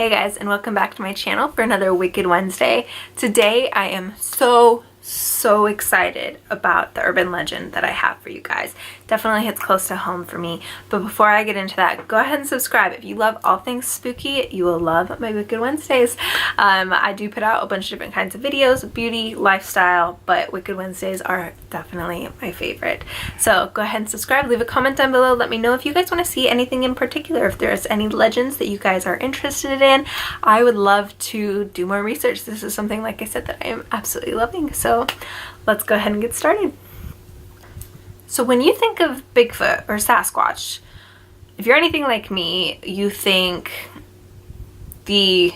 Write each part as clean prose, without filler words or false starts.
Hey guys, and welcome back to my channel for another Wicked Wednesday. Today I am so excited about the urban legend that I have for you guys. Definitely hits close to home for me. But before I get into that, go ahead and subscribe. If you love all things spooky, you will love my Wicked Wednesdays. I do put out a bunch of different kinds of videos, beauty, lifestyle, but Wicked Wednesdays are definitely my favorite. So go ahead and subscribe, leave a comment down below, let me know if you guys want to see anything in particular, if there's any legends that you guys are interested in. I would love to do more research. This is something, like I said, that I am absolutely loving. So let's go ahead and get started. So when you think of Bigfoot or Sasquatch, if you're anything like me, you think the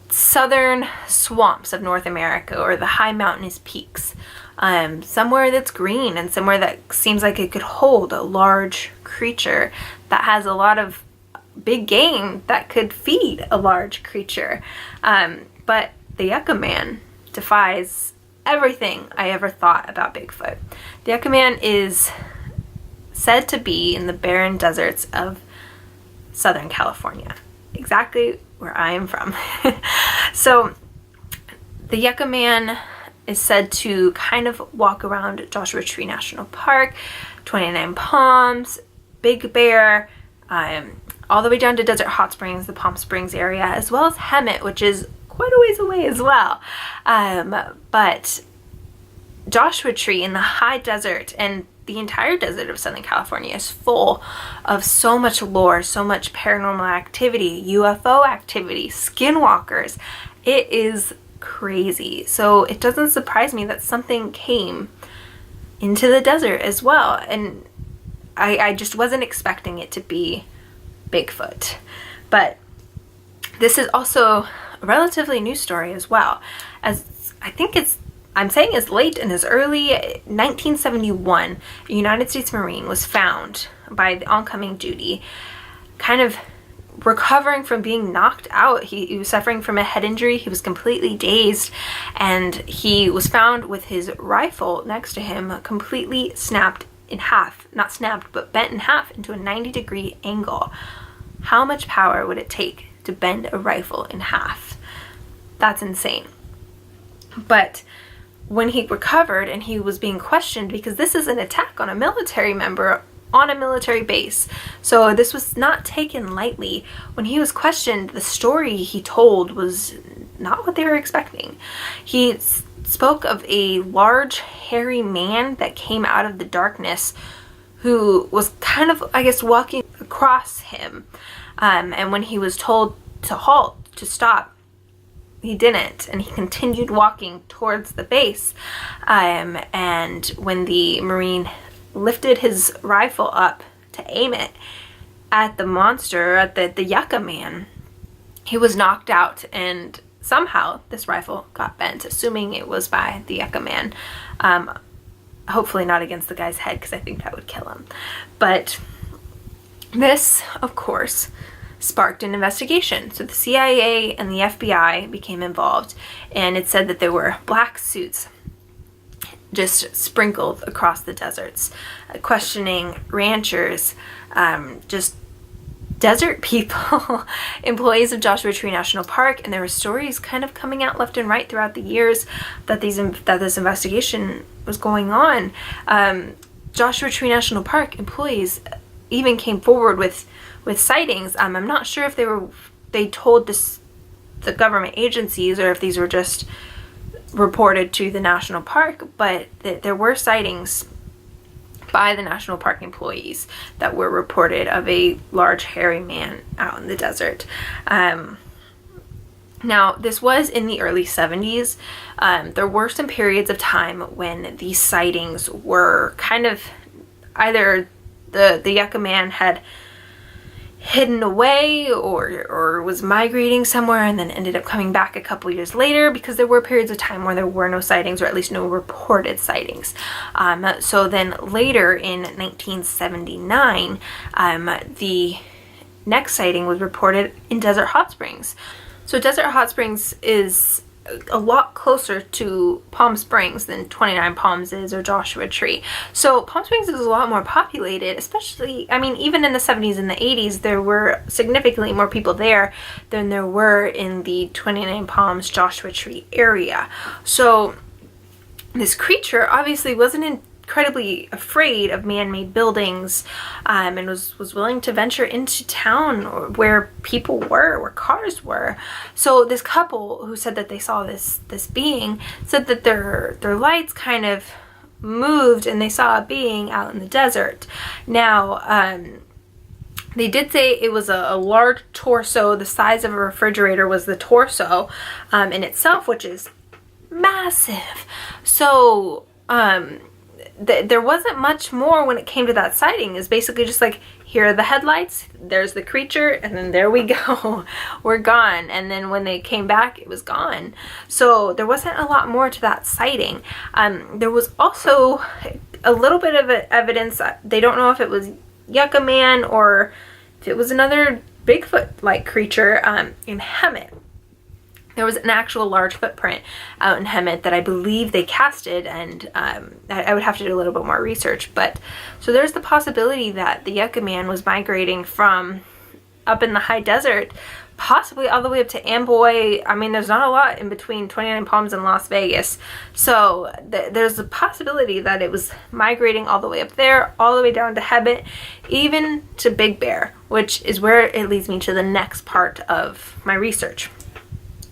southern swamps of North America or the high mountainous peaks, somewhere that's green and somewhere that seems like it could hold a large creature that has a lot of big game that could feed a large creature. But the Yucca Man defies everything I ever thought about Bigfoot. The Yucca Man is said to be in the barren deserts of Southern California, exactly where I am from. So the Yucca Man is said to kind of walk around Joshua Tree National Park, 29 Palms, Big Bear, all the way down to Desert Hot Springs, the Palm Springs area, as well as Hemet, which is quite a ways away as well. But Joshua Tree in the high desert and the entire desert of Southern California is full of so much lore, so much paranormal activity, UFO activity, skinwalkers. It is crazy. So it doesn't surprise me that something came into the desert as well. And I just wasn't expecting it to be Bigfoot. But this is also a relatively new story as well, as I'm saying as late and as early 1971, a United States Marine was found by the oncoming duty, kind of recovering from being knocked out. He was suffering from a head injury. He was completely dazed, and he was found with his rifle next to him completely snapped in half. Not snapped, but bent in half into a 90-degree angle. How much power would it take to bend a rifle in half? That's insane. But when he recovered and he was being questioned, because this is an attack on a military member on a military base, so this was not taken lightly. When he was questioned, the story he told was not what they were expecting. He spoke of a large hairy man that came out of the darkness who was kind of, I guess, walking across him. And when he was told to halt, to stop, he didn't, and he continued walking towards the base. And when the Marine lifted his rifle up to aim it at the monster, at the Yucca Man, he was knocked out, and somehow this rifle got bent, assuming it was by the Yucca Man. Hopefully not against the guy's head, because I think that would kill him. But this, of course, sparked an investigation. So the CIA and the FBI became involved, and it said that there were black suits just sprinkled across the deserts, questioning ranchers, just desert people, employees of Joshua Tree National Park. And there were stories kind of coming out left and right throughout the years that this investigation was going on. Joshua Tree National Park employees even came forward with sightings. I'm not sure if they told the government agencies or if these were just reported to the national park, but there were sightings by the national park employees that were reported of a large hairy man out in the desert. Now, this was in the early 70s. There were some periods of time when these sightings were kind of either the Yucca Man had hidden away or was migrating somewhere and then ended up coming back a couple years later, because there were periods of time where there were no sightings, or at least no reported sightings. So then later in 1979, the next sighting was reported in Desert Hot Springs. So Desert Hot Springs is a lot closer to Palm Springs than 29 Palms is, or Joshua Tree. So Palm Springs is a lot more populated, especially, I mean, even in the 70s and the 80s, there were significantly more people there than there were in the 29 Palms, Joshua Tree area. So this creature obviously wasn't incredibly afraid of man-made buildings, and was willing to venture into town, or where people were, where cars were. So this couple who said that they saw this being said that their lights kind of moved and they saw a being out in the desert. Now, they did say it was a large torso. The size of a refrigerator was the torso in itself, which is massive. So there wasn't much more when it came to that sighting. It's basically just like, here are the headlights, there's the creature, and then there we go. We're gone. And then when they came back, it was gone. So there wasn't a lot more to that sighting. There was also a little bit of evidence. They don't know if it was Yucca Man or if it was another Bigfoot-like creature in Hemet. There was an actual large footprint out in Hemet that I believe they casted, and I would have to do a little bit more research. But so there's the possibility that the Yucca Man was migrating from up in the high desert, possibly all the way up to Amboy. I mean, there's not a lot in between 29 Palms and Las Vegas. So there's a possibility that it was migrating all the way up there, all the way down to Hemet, even to Big Bear, which is where it leads me to the next part of my research.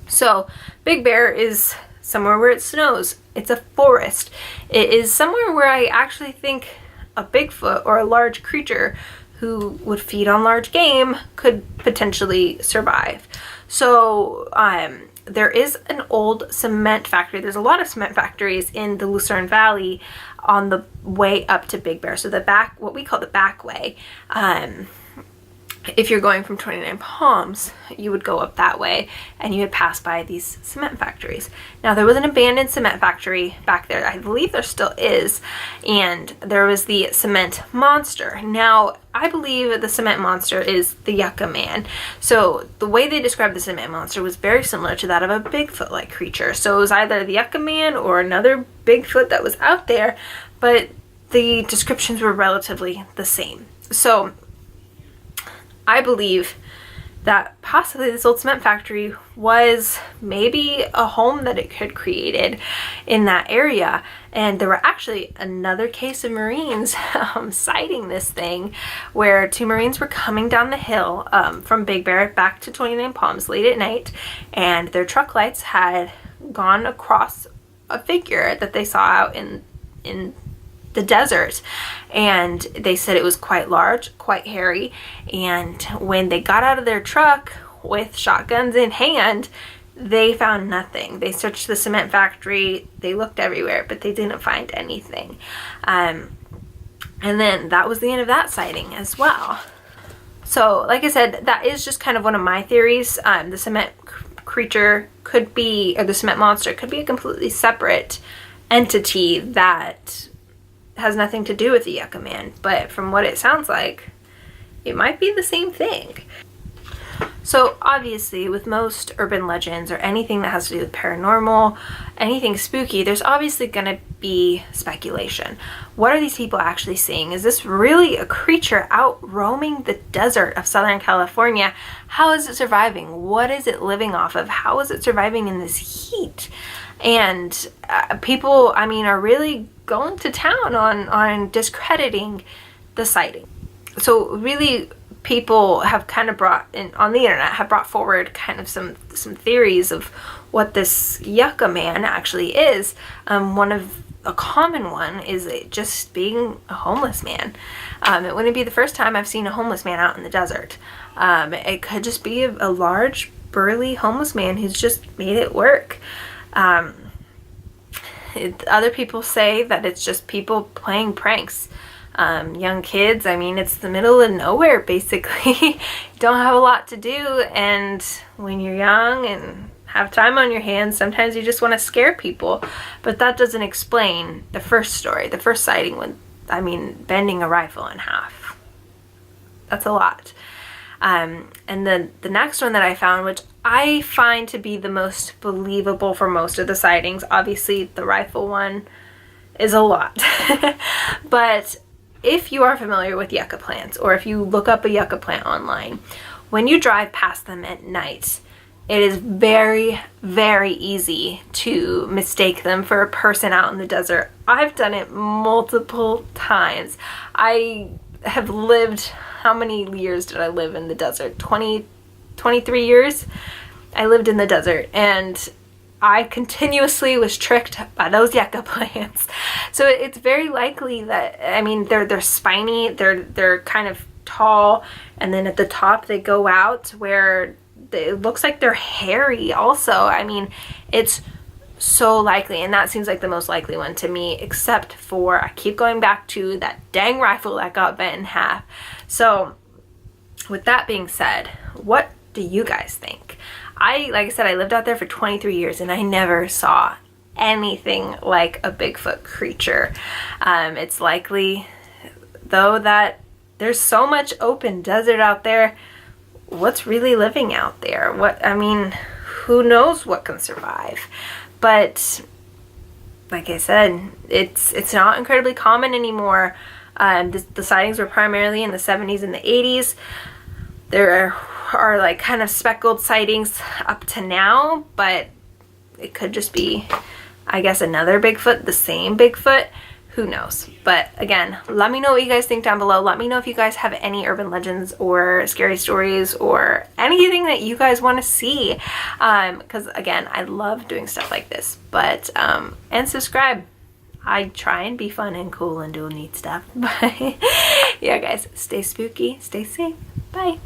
So Big Bear is somewhere where it snows. It's a forest. It is somewhere where I actually think a Bigfoot or a large creature who would feed on large game could potentially survive. So there is an old cement factory. There's a lot of cement factories in the Lucerne Valley on the way up to Big Bear. So the back, what we call the back way. If you're going from 29 Palms, you would go up that way and you would pass by these cement factories. Now, there was an abandoned cement factory back there. I believe there still is. And there was the cement monster. Now, I believe the cement monster is the Yucca Man. So the way they described the cement monster was very similar to that of a Bigfoot-like creature. So it was either the Yucca Man or another Bigfoot that was out there, but the descriptions were relatively the same. So I believe that possibly this old cement factory was maybe a home that it had created in that area. And there were actually another case of Marines sighting this thing, where two Marines were coming down the hill from Big Bear back to 29 Palms late at night, and their truck lights had gone across a figure that they saw out in the desert, and they said it was quite large, quite hairy. And when they got out of their truck with shotguns in hand, they found nothing. They searched the cement factory, they looked everywhere, but they didn't find anything. And then that was the end of that sighting as well. So like I said, that is just kind of one of my theories. The cement creature could be, or the cement monster could be, a completely separate entity that has nothing to do with the Yucca Man, but from what it sounds like, it might be the same thing. So obviously, with most urban legends or anything that has to do with paranormal, anything spooky, there's obviously going to be speculation. What are these people actually seeing? Is this really a creature out roaming the desert of Southern California? How is it surviving? What is it living off of? How is it surviving in this heat? And people, I mean, are really going to town on discrediting the sighting. So really, people have kind of brought in on the internet, have brought forward kind of some theories of what this Yucca Man actually is. A common one is it just being a homeless man. It wouldn't be the first time I've seen a homeless man out in the desert. It could just be a large, burly homeless man who's just made it work. Other people say that it's just people playing pranks. Young kids, I mean, it's the middle of nowhere, basically. You don't have a lot to do, and when you're young and have time on your hands, sometimes you just want to scare people. But that doesn't explain the first story, the first sighting, when, I mean, bending a rifle in half. That's a lot. And then the next one that I found, which I find to be the most believable for most of the sightings. Obviously, the rifle one is a lot. But if you are familiar with yucca plants, or if you look up a yucca plant online, when you drive past them at night, it is very, very easy to mistake them for a person out in the desert. I've done it multiple times. I have lived, how many years did I live in the desert? 23 years I lived in the desert, and I continuously was tricked by those yucca plants. So it's very likely that, I mean, they're spiny, they're kind of tall, and then at the top they go out where it looks like they're hairy also. I mean, it's so likely, and that seems like the most likely one to me, except for, I keep going back to that dang rifle that got bent in half. So with that being said, what do you guys think? Like I said, I lived out there for 23 years and I never saw anything like a Bigfoot creature. It's likely, though, that there's so much open desert out there. What's really living out there? I mean, who knows what can survive? But like I said, it's not incredibly common anymore. The sightings were primarily in the 70s and the 80s. There are like kind of speckled sightings up to now, but it could just be, I guess, another Bigfoot, the same Bigfoot. Who knows? But again, let me know what you guys think down below. Let me know if you guys have any urban legends or scary stories or anything that you guys want to see. Because again, I love doing stuff like this. But, and subscribe. I try and be fun and cool and do neat stuff. But yeah, guys, stay spooky, stay safe. Bye.